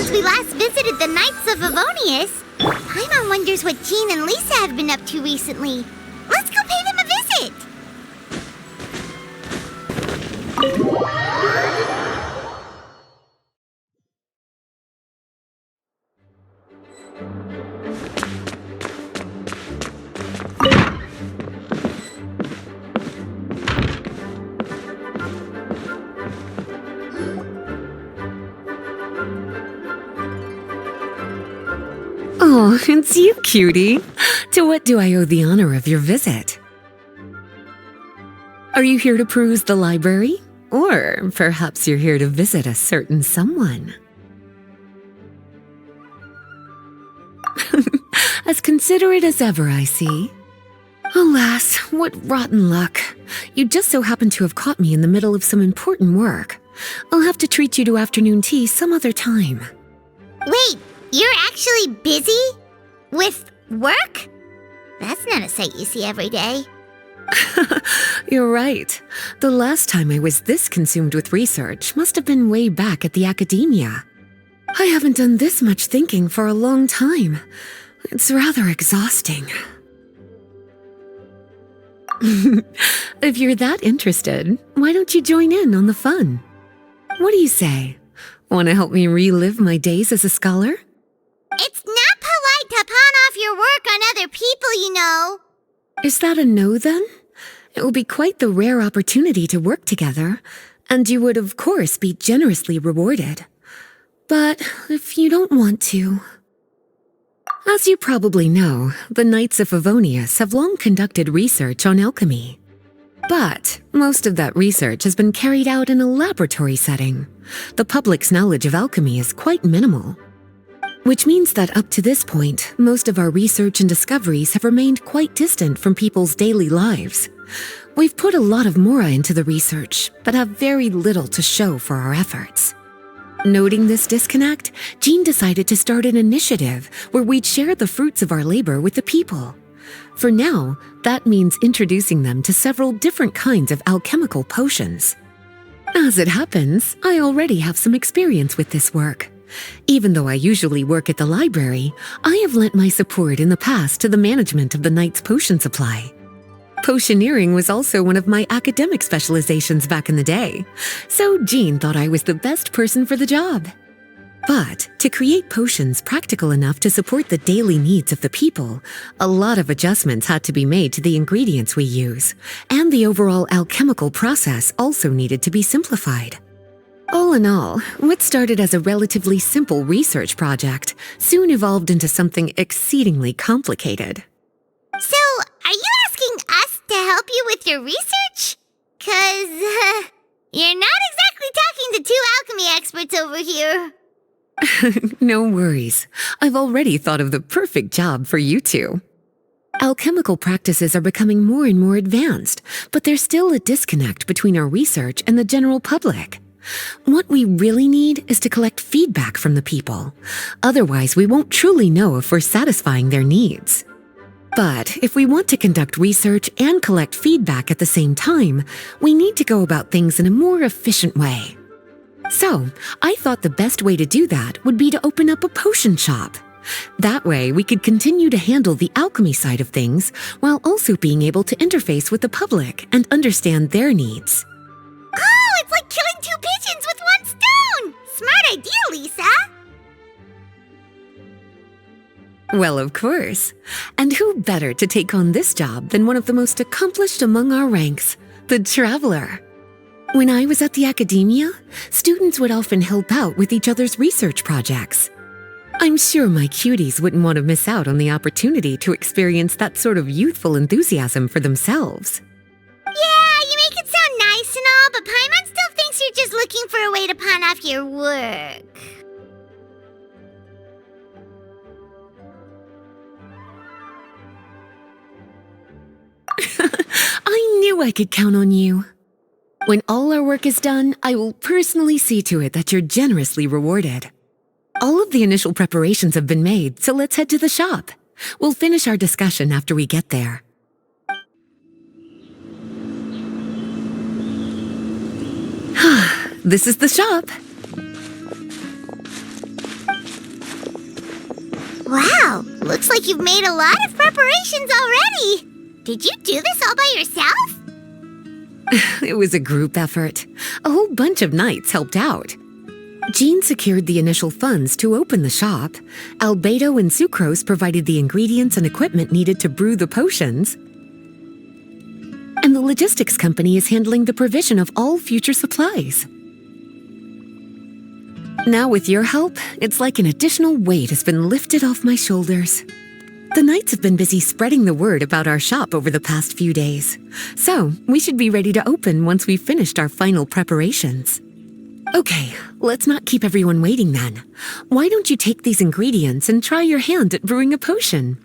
since we last visited the Knights of Avonius. Paimon wonders what Jean and Lisa have been up to recently. Let's go pay them a visit! Oh, it's you, cutie. To what do I owe the honor of your visit? Are you here to peruse the library? Or perhaps you're here to visit a certain someone? As considerate as ever, I see. Alas, what rotten luck. You just so happen to have caught me in the middle of some important work. I'll have to treat you to afternoon tea some other time. Wait, you're actually busy? With work? That's not a sight you see every day. You're right. The last time I was this consumed with research must have been way back at the academia. I haven't done this much thinking for a long time. It's rather exhausting. If you're that interested, why don't you join in on the fun? What do you say? Want to help me relive my days as a scholar? It's not polite to pawn off your work on other people, you know. Is that a no, then? It will be quite the rare opportunity to work together, and you would, of course, be generously rewarded. But if you don't want to... As you probably know, the Knights of Avonius have long conducted research on alchemy. But most of that research has been carried out in a laboratory setting. The public's knowledge of alchemy is quite minimal. Which means that up to this point, most of our research and discoveries have remained quite distant from people's daily lives. We've put a lot of mora into the research, but have very little to show for our efforts. Noting this disconnect, Jean decided to start an initiative where we'd share the fruits of our labor with the people. For now, that means introducing them to several different kinds of alchemical potions. As it happens, I already have some experience with this work. Even though I usually work at the library, I have lent my support in the past to the management of the Knight's potion supply. Potioneering was also one of my academic specializations back in the day, so Jean thought I was the best person for the job. But to create potions practical enough to support the daily needs of the people, a lot of adjustments had to be made to the ingredients we use, and the overall alchemical process also needed to be simplified. All in all, what started as a relatively simple research project soon evolved into something exceedingly complicated. So, are you asking us to help you with your research? 'Cause, you're not exactly talking to two alchemy experts over here. No worries. I've already thought of the perfect job for you two. Alchemical practices are becoming more and more advanced, but there's still a disconnect between our research and the general public. What we really need is to collect feedback from the people. Otherwise, we won't truly know if we're satisfying their needs. But if we want to conduct research and collect feedback at the same time, we need to go about things in a more efficient way. So, I thought the best way to do that would be to open up a potion shop. That way, we could continue to handle the alchemy side of things while also being able to interface with the public and understand their needs. Oh, it's like killing two pigeons with one stone! Smart idea, Lisa! Well, of course. And who better to take on this job than one of the most accomplished among our ranks, the Traveler? When I was at the academia, students would often help out with each other's research projects. I'm sure my cuties wouldn't want to miss out on the opportunity to experience that sort of youthful enthusiasm for themselves. Yeah, you make it sound nice and all, but Paimon still thinks you're just looking for a way to pawn off your work. I knew I could count on you. When all our work is done, I will personally see to it that you're generously rewarded. All of the initial preparations have been made, so let's head to the shop. We'll finish our discussion after we get there. This is the shop. Looks like you've made a lot of preparations already. Did you do this all by yourself? It was a group effort. A whole bunch of knights helped out. Jean secured the initial funds to open the shop. Albedo and Sucrose provided the ingredients and equipment needed to brew the potions. And the logistics company is handling the provision of all future supplies. Now with your help, it's like an additional weight has been lifted off my shoulders. The knights have been busy spreading the word about our shop over the past few days. So, we should be ready to open once we've finished our final preparations. Okay, let's not keep everyone waiting then. Why don't you take these ingredients and try your hand at brewing a potion?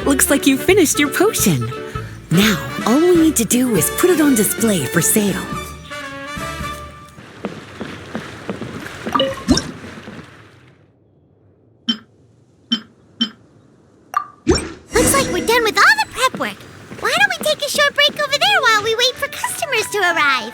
Looks like you finished your potion. Now, all we need to do is put it on display for sale. Looks like we're done with all the prep work. Why don't we take a short break over there while we wait for customers to arrive?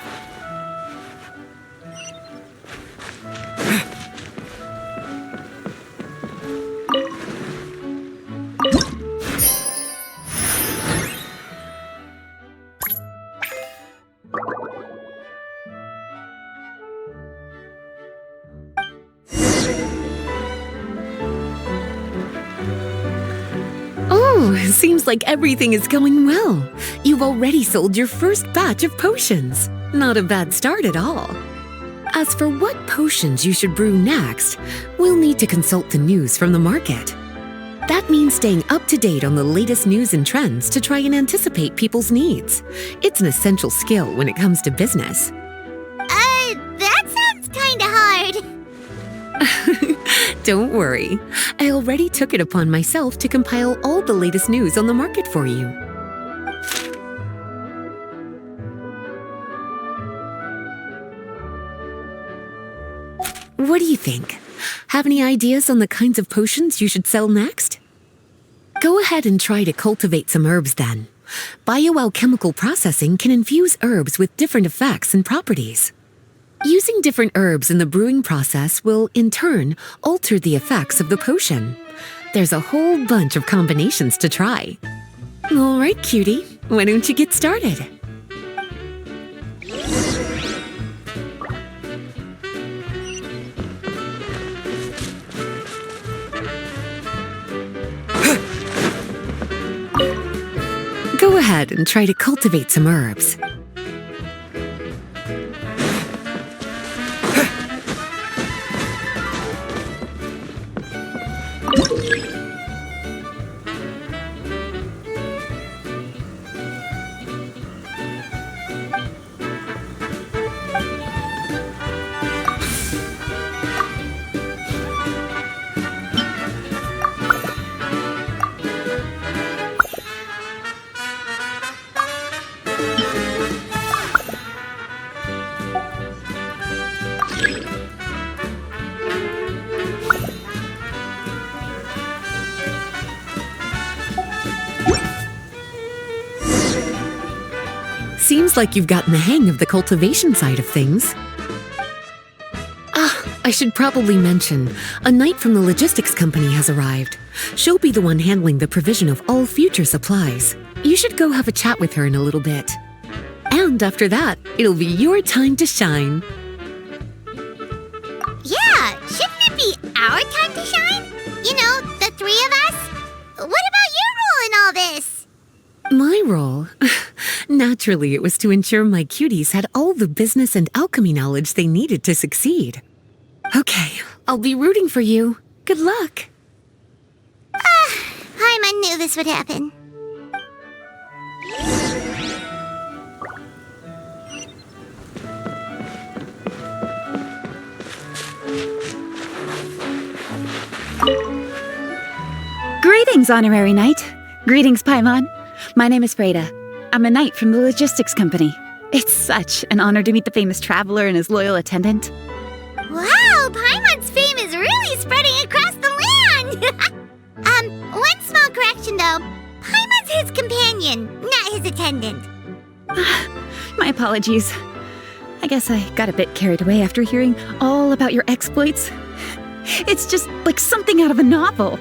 Seems like everything is going well. You've already sold your first batch of potions. Not a bad start at all. As for what potions you should brew next, we'll need to consult the news from the market. That means staying up to date on the latest news and trends to try and anticipate people's needs. It's an essential skill when it comes to business. That sounds kinda hard. Don't worry. I already took it upon myself to compile all the latest news on the market for you. What do you think? Have any ideas on the kinds of potions you should sell next? Go ahead and try to cultivate some herbs then. Bioalchemical processing can infuse herbs with different effects and properties. Using different herbs in the brewing process will, in turn, alter the effects of the potion. There's a whole bunch of combinations to try. All right, cutie, why don't you get started? Go ahead and try to cultivate some herbs. Seems like you've gotten the hang of the cultivation side of things. I should probably mention, a knight from the logistics company has arrived. She'll be the one handling the provision of all future supplies. You should go have a chat with her in a little bit. And after that, it'll be your time to shine. Yeah, shouldn't it be our time to shine? You know, the three of us? What about your role in all this? My role? Naturally, it was to ensure my cuties had all the business and alchemy knowledge they needed to succeed. Okay, I'll be rooting for you. Good luck. Paimon knew this would happen. Greetings, Honorary Knight. Greetings, Paimon. My name is Freda. I'm a knight from the logistics company. It's such an honor to meet the famous traveler and his loyal attendant. Wow, Paimon's fame is really spreading across the land! One small correction though. Paimon's his companion, not his attendant. My apologies. I guess I got a bit carried away after hearing all about your exploits. It's just like something out of a novel.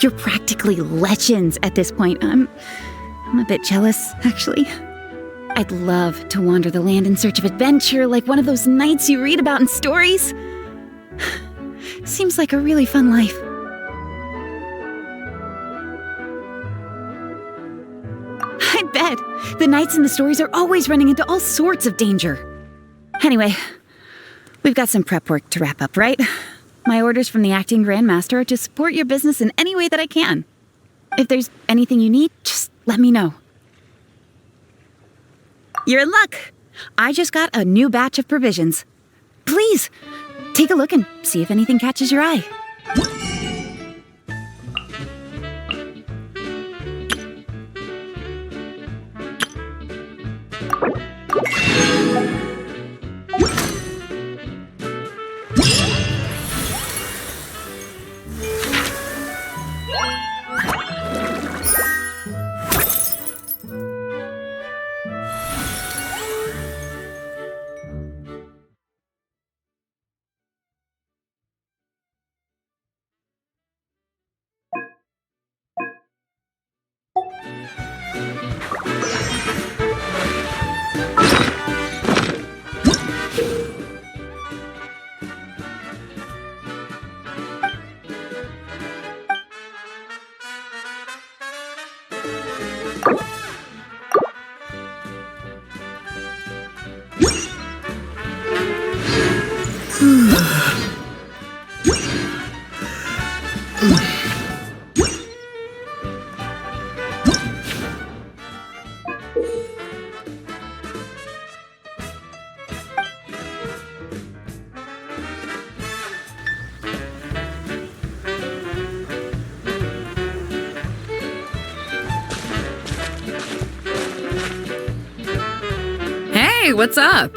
You're practically legends at this point. I'm a bit jealous, actually. I'd love to wander the land in search of adventure like one of those knights you read about in stories. Seems like a really fun life. I bet. The knights in the stories are always running into all sorts of danger. Anyway, we've got some prep work to wrap up, right? My orders from the acting grandmaster are to support your business in any way that I can. If there's anything you need, just let me know. You're in luck. I just got a new batch of provisions. Please, take a look and see if anything catches your eye. Hey, what's up?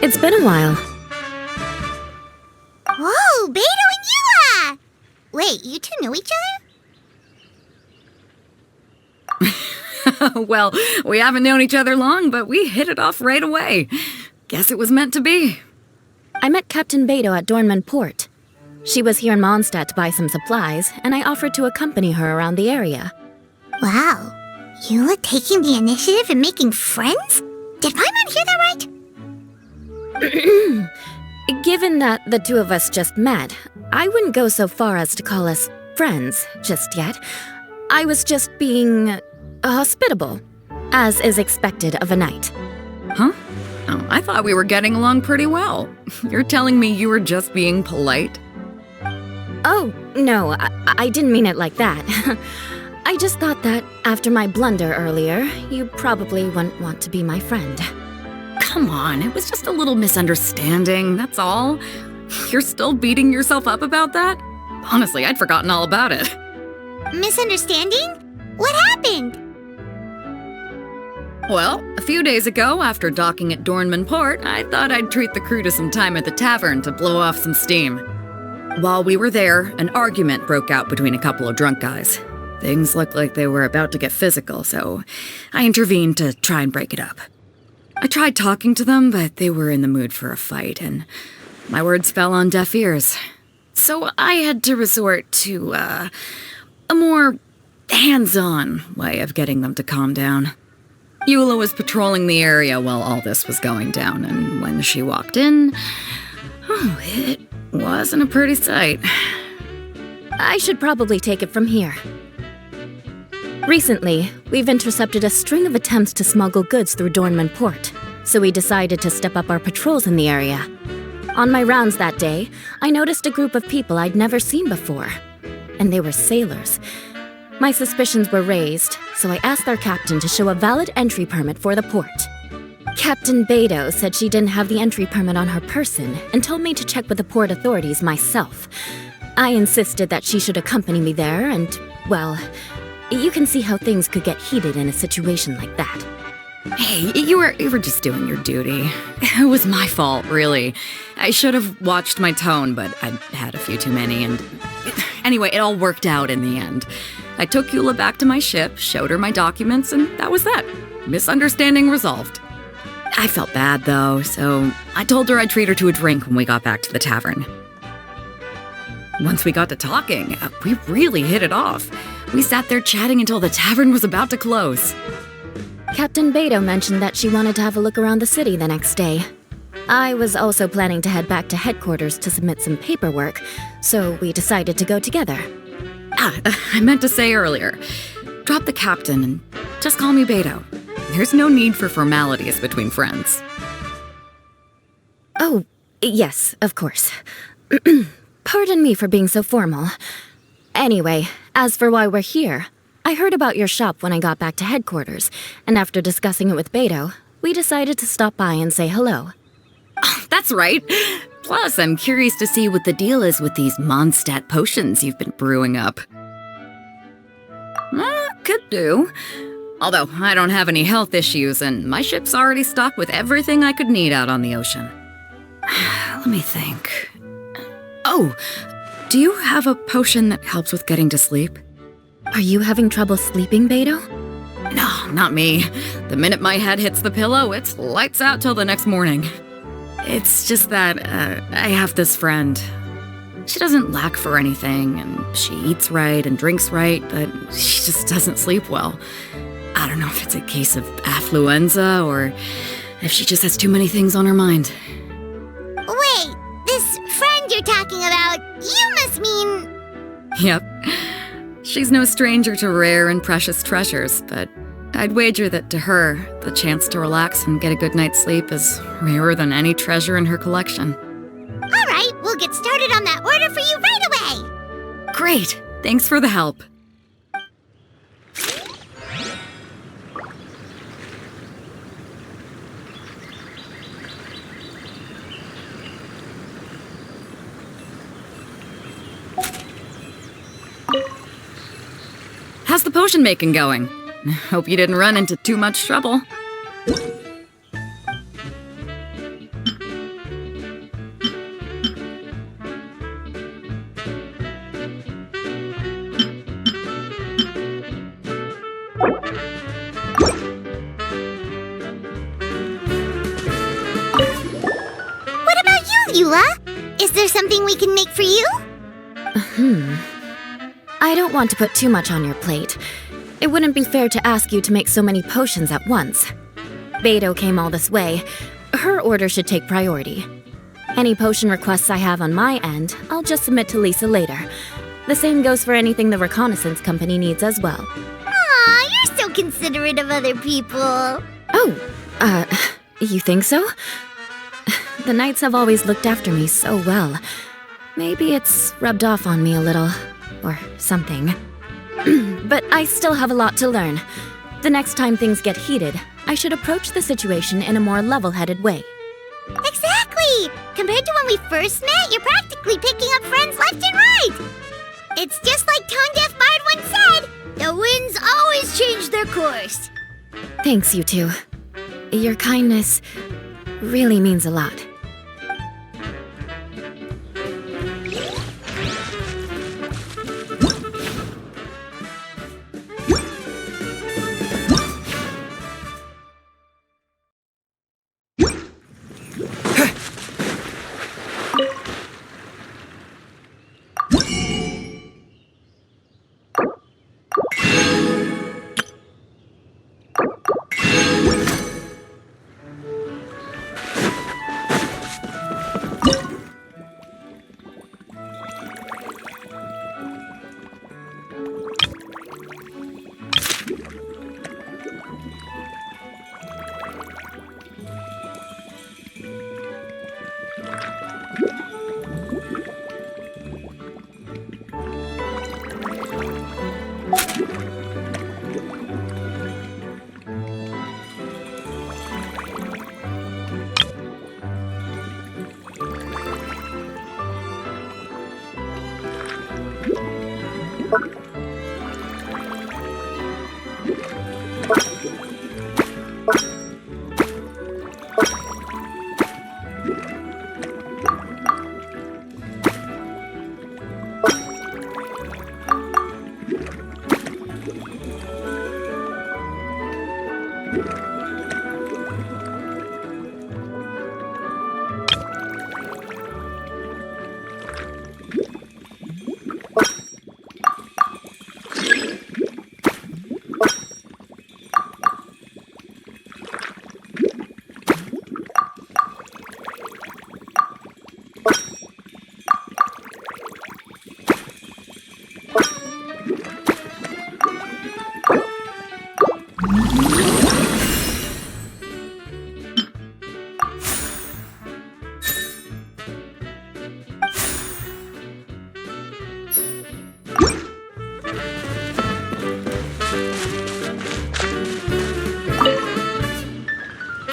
It's been a while. Whoa, Beto and Eula! Wait, you two knew each other? Well, we haven't known each other long, but we hit it off right away. Guess it was meant to be. I met Captain Beto at Dornman Port. She was here in Mondstadt to buy some supplies, and I offered to accompany her around the area. Wow, Eula taking the initiative and making friends? Did Paimon hear that right? Given that the two of us just met, I wouldn't go so far as to call us friends just yet. I was just being hospitable, as is expected of a knight. Huh? Oh, I thought we were getting along pretty well. You're telling me you were just being polite? Oh, no, I didn't mean it like that. I just thought that after my blunder earlier, you probably wouldn't want to be my friend. Come on, it was just a little misunderstanding, that's all. You're still beating yourself up about that? Honestly, I'd forgotten all about it. Misunderstanding? What happened? Well, a few days ago, after docking at Dornman Port, I thought I'd treat the crew to some time at the tavern to blow off some steam. While we were there, an argument broke out between a couple of drunk guys. Things looked like they were about to get physical, so I intervened to try and break it up. I tried talking to them, but they were in the mood for a fight, and my words fell on deaf ears. So I had to resort to, a more hands-on way of getting them to calm down. Eula was patrolling the area while all this was going down, and when she walked in, it wasn't a pretty sight. I should probably take it from here. Recently, we've intercepted a string of attempts to smuggle goods through Dornman Port, so we decided to step up our patrols in the area. On my rounds that day, I noticed a group of people I'd never seen before, and they were sailors. My suspicions were raised, so I asked their captain to show a valid entry permit for the port. Captain Beto said she didn't have the entry permit on her person and told me to check with the port authorities myself. I insisted that she should accompany me there, and, well, you can see how things could get heated in a situation like that. Hey, you were just doing your duty. It was my fault, really. I should have watched my tone, but I'd had a few too many, and anyway, it all worked out in the end. I took Eula back to my ship, showed her my documents, and that was that. Misunderstanding resolved. I felt bad, though, so I told her I'd treat her to a drink when we got back to the tavern. Once we got to talking, we really hit it off. We sat there chatting until the tavern was about to close. Captain Beto mentioned that she wanted to have a look around the city the next day. I was also planning to head back to headquarters to submit some paperwork, so we decided to go together. I meant to say earlier, drop the captain and just call me Beto. There's no need for formalities between friends. Oh, yes, of course. Pardon me for being so formal. Anyway, as for why we're here, I heard about your shop when I got back to headquarters, and after discussing it with Beto, we decided to stop by and say hello. Oh, that's right. Plus, I'm curious to see what the deal is with these Mondstadt potions you've been brewing up. Could do. Although, I don't have any health issues, and my ship's already stocked with everything I could need out on the ocean. Let me think. Oh, do you have a potion that helps with getting to sleep? Are you having trouble sleeping, Beto? No, not me. The minute my head hits the pillow, it's lights out till the next morning. It's just that, I have this friend. She doesn't lack for anything, and she eats right and drinks right, but she just doesn't sleep well. I don't know if it's a case of affluenza, or if she just has too many things on her mind. Wait, this friend you're talking about, you must mean... Yep. She's no stranger to rare and precious treasures, but I'd wager that to her, the chance to relax and get a good night's sleep is rarer than any treasure in her collection. All right, we'll get started on that order for you right away. Great! Thanks for the help. How's the potion making going? Hope you didn't run into too much trouble. What about you, Eula? Is there something we can make for you? I don't want to put too much on your plate. It wouldn't be fair to ask you to make so many potions at once. Beto came all this way. Her order should take priority. Any potion requests I have on my end, I'll just submit to Lisa later. The same goes for anything the reconnaissance company needs as well. Aw, you're so considerate of other people. Oh, you think so? The Knights have always looked after me so well. Maybe it's rubbed off on me a little, or something. But I still have a lot to learn. The next time things get heated, I should approach the situation in a more level-headed way. Exactly! Compared to when we first met, you're practically picking up friends left and right. It's just like Tone Deaf Bard once said, the winds always change their course. Thanks, you two. Your kindness really means a lot.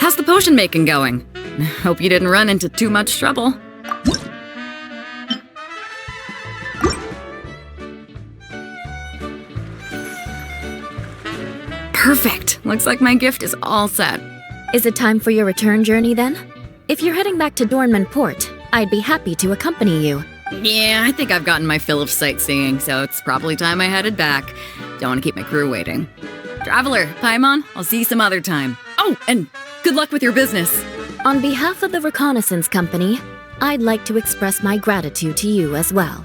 How's the potion making going? Hope you didn't run into too much trouble. Perfect. Looks like my gift is all set. Is it time for your return journey then? If you're heading back to Dornman Port, I'd be happy to accompany you. Yeah, I think I've gotten my fill of sightseeing, so it's probably time I headed back. Don't want to keep my crew waiting. Traveler, Paimon, I'll see you some other time. Oh, and good luck with your business. On behalf of the Reconnaissance Company, I'd like to express my gratitude to you as well.